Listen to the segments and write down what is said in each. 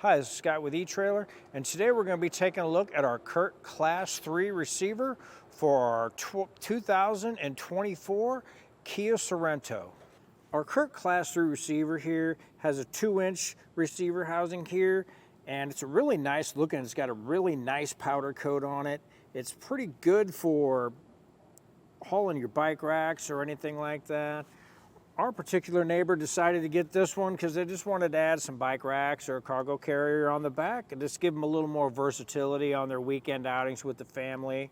Hi, this is Scott with eTrailer, and today we're going to be taking a look at our CURT Class III receiver for our 2024 Kia Sorento. Our CURT Class III receiver here has a 2-inch receiver housing here, and it's a really nice looking. It's got a really nice powder coat on it. It's pretty good for hauling your bike racks or anything like that. Our particular neighbor decided to get this one because they just wanted to add some bike racks or a cargo carrier on the back and just give them a little more versatility on their weekend outings with the family.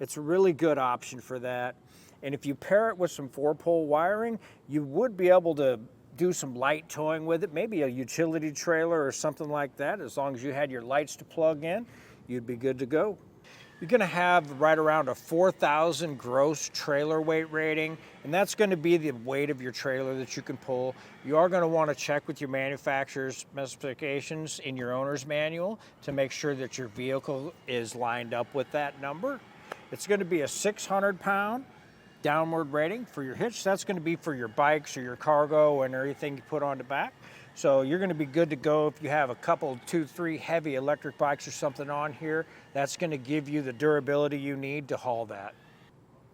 It's a really good option for that. And if you pair it with some 4-pole wiring, you would be able to do some light towing with it, maybe a utility trailer or something like that. As long as you had your lights to plug in, you'd be good to go. You're going to have right around a 4,000 gross trailer weight rating, and that's going to be the weight of your trailer that you can pull. You are going to want to check with your manufacturer's specifications in your owner's manual to make sure that your vehicle is lined up with that number. It's going to be a 600-pound downward rating for your hitch. That's going to be for your bikes or your cargo and everything you put on the back. So you're going to be good to go if you have a couple, 2, 3 heavy electric bikes or something on here. That's going to give you the durability you need to haul that.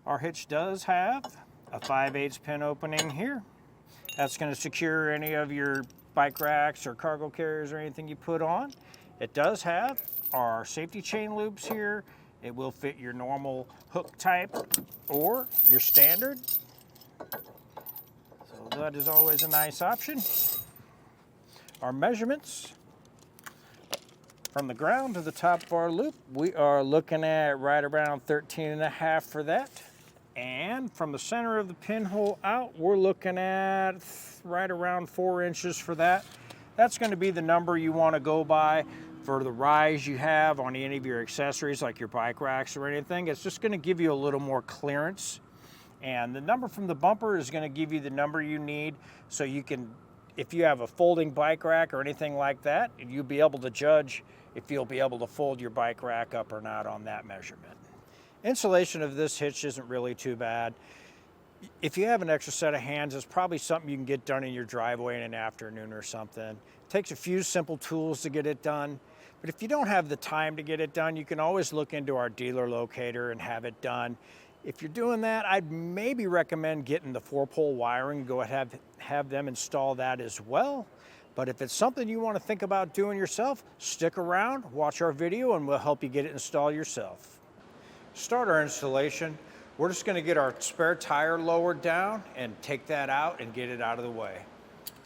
Our hitch does have a 5/8 pin opening here. That's going to secure any of your bike racks or cargo carriers or anything you put on. It does have our safety chain loops here. It will fit your normal hook type or your standard. So that is always a nice option. Our measurements from the ground to the top of our loop, we are looking at right around 13.5 for that. And from the center of the pinhole out, we're looking at right around 4 inches for that. That's going to be the number you want to go by for the rise you have on any of your accessories like your bike racks or anything. It's just going to give you a little more clearance. And the number from the bumper is going to give you the number you need so you can, if you have a folding bike rack or anything like that, you'll be able to judge if you'll be able to fold your bike rack up or not on that measurement. Installation of this hitch isn't really too bad. If you have an extra set of hands, it's probably something you can get done in your driveway in an afternoon or something. It takes a few simple tools to get it done. But if you don't have the time to get it done, you can always look into our dealer locator and have it done. If you're doing that, I'd maybe recommend getting the 4-pole wiring. Go ahead, have them install that as well. But if it's something you want to think about doing yourself, stick around, watch our video, and we'll help you get it installed yourself. Start our installation. We're just going to get our spare tire lowered down and take that out and get it out of the way.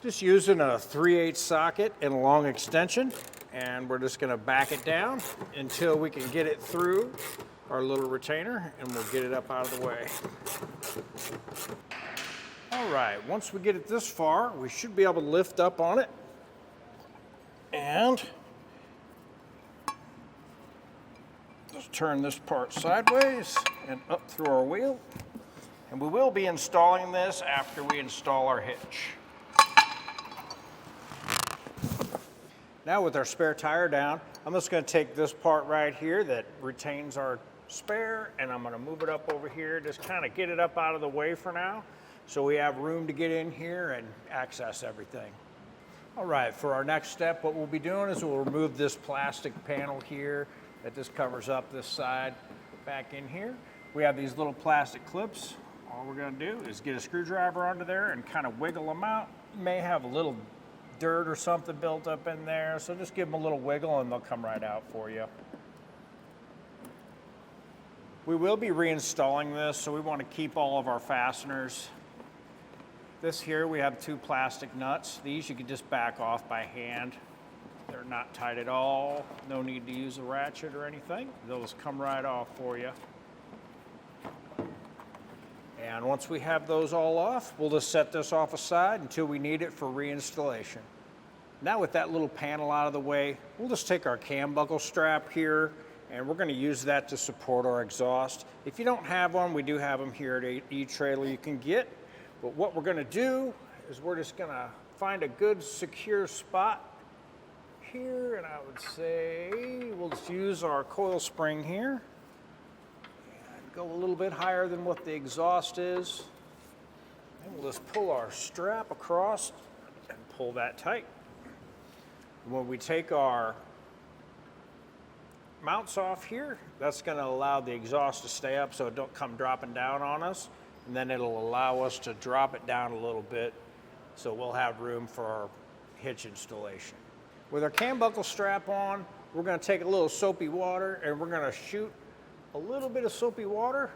Just using a 3/8 socket and a long extension, and we're just going to back it down until we can get it through our little retainer, and we'll get it up out of the way. All right, once we get it this far, we should be able to lift up on it and just turn this part sideways and up through our wheel. And we will be installing this after we install our hitch. Now with our spare tire down, I'm just going to take this part right here that retains our spare, and I'm going to move it up over here, just kind of get it up out of the way for now so we have room to get in here and access everything. All right, for our next step, what we'll be doing is we'll remove this plastic panel here that just covers up this side back in here. We have these little plastic clips. All we're going to do is get a screwdriver onto there and kind of wiggle them out. You may have a little dirt or something built up in there, so just give them a little wiggle and they'll come right out for you. We will be reinstalling this, so we want to keep all of our fasteners. This here, we have 2 plastic nuts. These you can just back off by hand. They're not tight at all. No need to use a ratchet or anything. Those come right off for you. And once we have those all off, we'll just set this off aside until we need it for reinstallation. Now with that little panel out of the way, we'll just take our cam buckle strap here, and we're going to use that to support our exhaust. If you don't have one, we do have them here at eTrailer you can get. But what we're going to do is we're just going to find a good secure spot here, and I would say we'll just use our coil spring here and go a little bit higher than what the exhaust is. And we'll just pull our strap across and pull that tight. When we take our mounts off here, that's going to allow the exhaust to stay up so it don't come dropping down on us, and then it'll allow us to drop it down a little bit so we'll have room for our hitch installation. With our cam buckle strap on, we're going to take a little soapy water and we're going to shoot a little bit of soapy water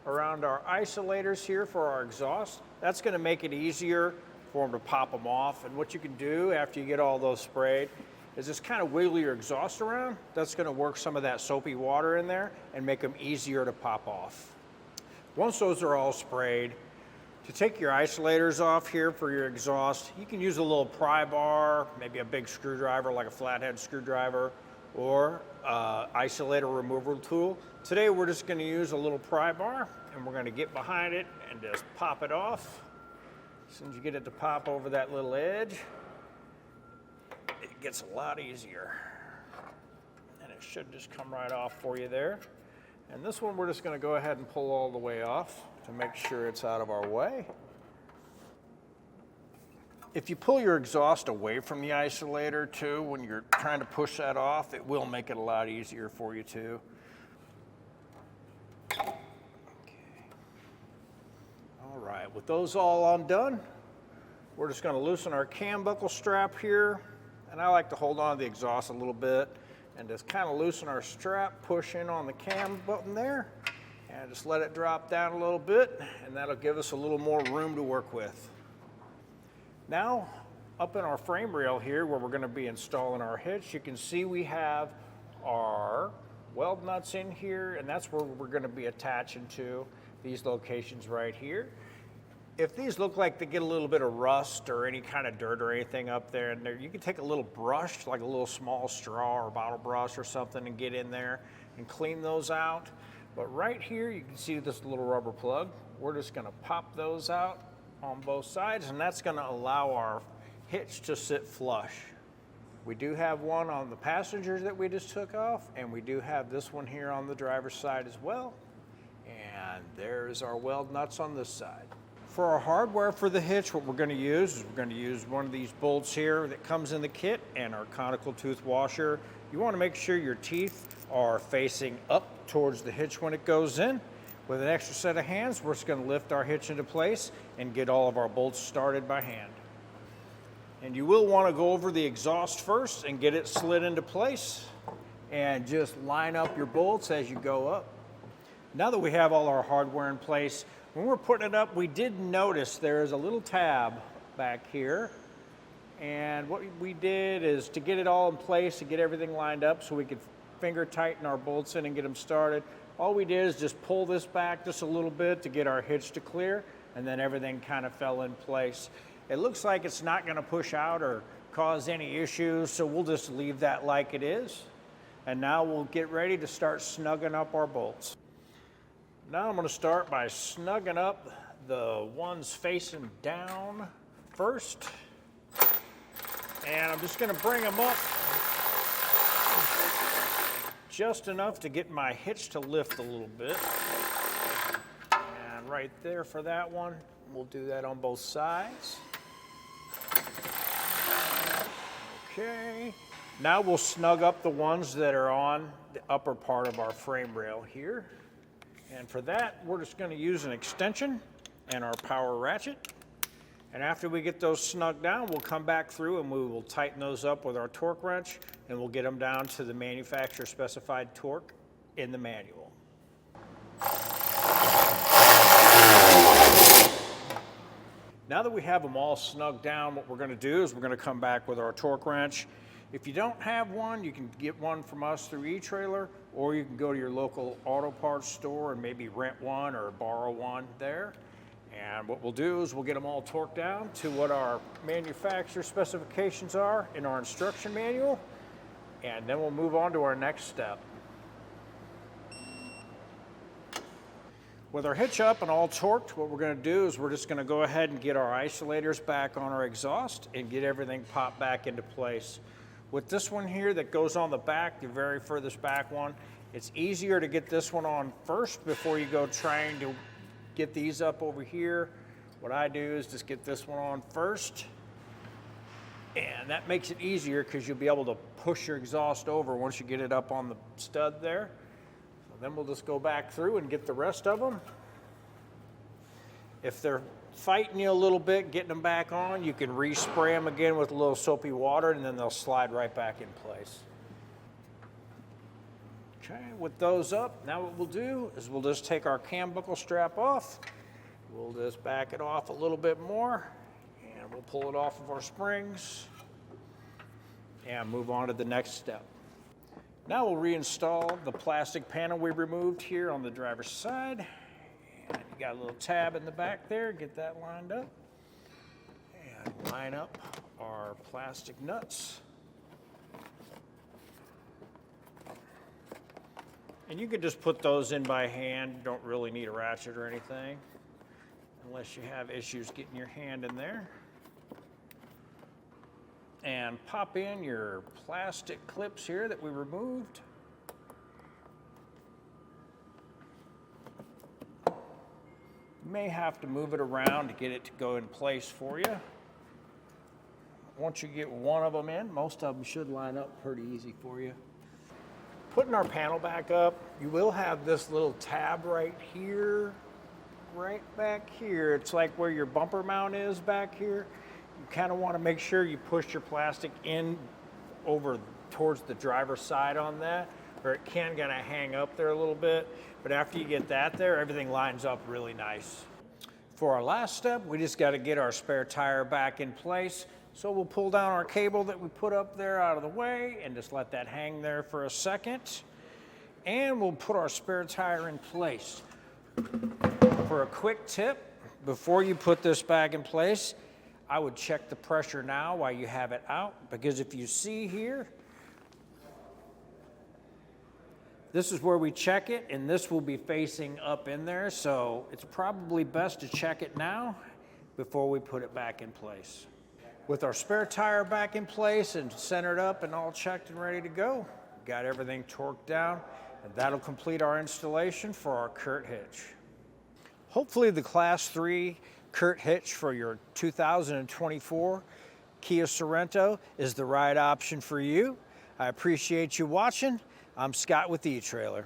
around our isolators here for our exhaust. That's going to make it easier for them to pop them off. And what you can do after you get all those sprayed is just kind of wiggle your exhaust around. That's going to work some of that soapy water in there and make them easier to pop off. Once those are all sprayed, to take your isolators off here for your exhaust, you can use a little pry bar, maybe a big screwdriver like a flathead screwdriver, or isolator removal tool. Today we're just going to use a little pry bar and we're going to get behind it and just pop it off. As soon as you get it to pop over that little edge, it gets a lot easier. And it should just come right off for you there. And this one we're just going to go ahead and pull all the way off to make sure it's out of our way. If you pull your exhaust away from the isolator too, when you're trying to push that off, it will make it a lot easier for you too. Okay. All right, with those all undone, we're just going to loosen our cam buckle strap here. And I like to hold on to the exhaust a little bit and just kind of loosen our strap, push in on the cam button there, and just let it drop down a little bit, and that'll give us a little more room to work with. Now, up in our frame rail here where we're going to be installing our hitch, you can see we have our weld nuts in here, and that's where we're going to be attaching to these locations right here. If these look like they get a little bit of rust or any kind of dirt or anything up there in there, you can take a little brush, like a little small straw or bottle brush or something, and get in there and clean those out. But right here, you can see this little rubber plug. We're just going to pop those out on both sides, and that's going to allow our hitch to sit flush. We do have one on the passenger that we just took off, and we do have this one here on the driver's side as well. And there's our weld nuts on this side. For our hardware for the hitch, what we're going to use is we're going to use one of these bolts here that comes in the kit and our conical tooth washer. You want to make sure your teeth are facing up towards the hitch when it goes in. With an extra set of hands, we're just going to lift our hitch into place and get all of our bolts started by hand. And you will want to go over the exhaust first and get it slid into place and just line up your bolts as you go up. Now that we have all our hardware in place, when we're putting it up, we did notice there is a little tab back here. And what we did is to get it all in place, to get everything lined up so we could finger tighten our bolts in and get them started. All we did is just pull this back just a little bit to get our hitch to clear, and then everything kind of fell in place. It looks like it's not going to push out or cause any issues, so we'll just leave that like it is. And now we'll get ready to start snugging up our bolts. Now I'm going to start by snugging up the ones facing down first. And I'm just going to bring them up just enough to get my hitch to lift a little bit. And right there for that one. We'll do that on both sides. Okay. Now we'll snug up the ones that are on the upper part of our frame rail here. And for that, we're just going to use an extension and our power ratchet. And after we get those snugged down, we'll come back through and we will tighten those up with our torque wrench, and we'll get them down to the manufacturer specified torque in the manual. Now that we have them all snugged down, what we're going to do is we're going to come back with our torque wrench. If you don't have one, you can get one from us through eTrailer, or you can go to your local auto parts store and maybe rent one or borrow one there. And what we'll do is we'll get them all torqued down to what our manufacturer specifications are in our instruction manual, and then we'll move on to our next step. With our hitch up and all torqued, what we're going to do is we're just going to go ahead and get our isolators back on our exhaust and get everything popped back into place. With this one here that goes on the back, the very furthest back one, it's easier to get this one on first before you go trying to get these up over here. What I do is just get this one on first, And that makes it easier because you'll be able to push your exhaust over once you get it up on the stud there. So then we'll just go back through and get the rest of them. If they're fighting you a little bit, getting them back on, you can respray them again with a little soapy water and then they'll slide right back in place. Okay, with those up, now what we'll do is we'll just take our cam buckle strap off. We'll just back it off a little bit more and we'll pull it off of our springs and move on to the next step. Now we'll reinstall the plastic panel we removed here on the driver's side. And you got a little tab in the back there, get that lined up. And line up our plastic nuts. And you can just put those in by hand. You don't really need a ratchet or anything, unless you have issues getting your hand in there. And pop in your plastic clips here that we removed. You may have to move it around to get it to go in place for you. Once you get one of them in, most of them should line up pretty easy for you. Putting our panel back up, you will have this little tab right here, right back here. It's like where your bumper mount is back here. You kind of want to make sure you push your plastic in over towards the driver's side on that, or it can kind of hang up there a little bit. But after you get that there, everything lines up really nice. For our last step, we just got to get our spare tire back in place. So we'll pull down our cable that we put up there out of the way and just let that hang there for a second. And we'll put our spare tire in place. For a quick tip, before you put this back in place, I would check the pressure now while you have it out, because if you see here, this is where we check it, and this will be facing up in there, so it's probably best to check it now before we put it back in place. With our spare tire back in place and centered up and all checked and ready to go, got everything torqued down, and that'll complete our installation for our CURT hitch. Hopefully the Class 3 CURT hitch for your 2024 Kia Sorento is the right option for you. I appreciate you watching. I'm Scott with eTrailer.